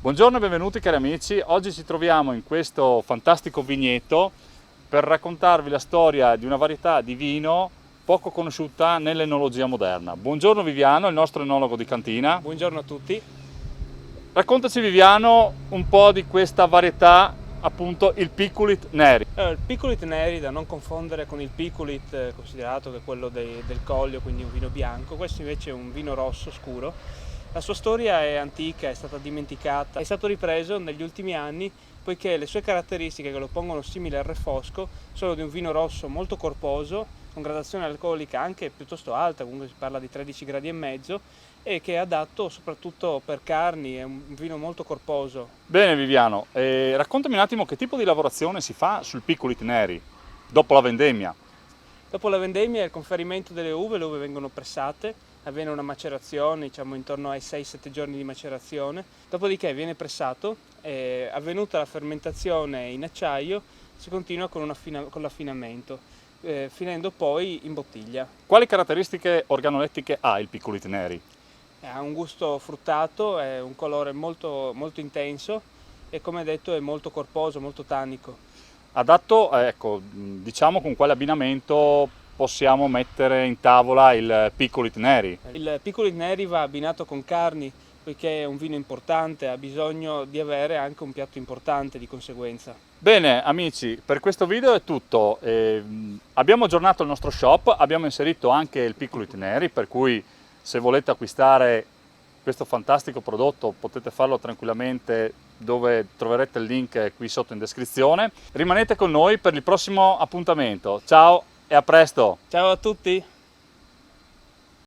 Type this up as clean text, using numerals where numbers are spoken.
Buongiorno e benvenuti cari amici, oggi ci troviamo in questo fantastico vigneto per raccontarvi la storia di una varietà di vino poco conosciuta nell'enologia moderna. Buongiorno Viviano, il nostro enologo di cantina. Buongiorno a tutti. Raccontaci Viviano un po' di questa varietà, appunto il Piculit Neri. Il Piculit Neri, da non confondere con il Piculit considerato che è quello del Collio, quindi un vino bianco, questo invece è un vino rosso scuro. La sua storia è antica, è stata dimenticata, è stato ripreso negli ultimi anni poiché le sue caratteristiche che lo pongono simile al refosco sono di un vino rosso molto corposo, con gradazione alcolica anche piuttosto alta, comunque si parla di 13 gradi e mezzo, e che è adatto soprattutto per carni, è un vino molto corposo. Bene Viviano, raccontami un attimo che tipo di lavorazione si fa sul Piculit Neri dopo la vendemmia. Dopo la vendemmia e il conferimento delle uve, le uve vengono pressate, avviene una macerazione, diciamo intorno ai 6-7 giorni di macerazione, dopodiché viene pressato, avvenuta la fermentazione in acciaio, si continua con l'affinamento, finendo poi in bottiglia. Quali caratteristiche organolettiche ha il Piculit Neri? Ha un gusto fruttato, è un colore molto, molto intenso e come detto è molto corposo, molto tannico. Adatto, ecco, diciamo con quale abbinamento possiamo mettere in tavola il Piculit Neri? Il Piculit Neri va abbinato con carni, poiché è un vino importante, ha bisogno di avere anche un piatto importante di conseguenza. Bene amici, per questo video è tutto. Abbiamo aggiornato il nostro shop, abbiamo inserito anche il Piculit Neri, per cui se volete acquistare questo fantastico prodotto potete farlo tranquillamente dove troverete il link qui sotto in descrizione. Rimanete con noi per il prossimo appuntamento. Ciao e a presto! Ciao a tutti!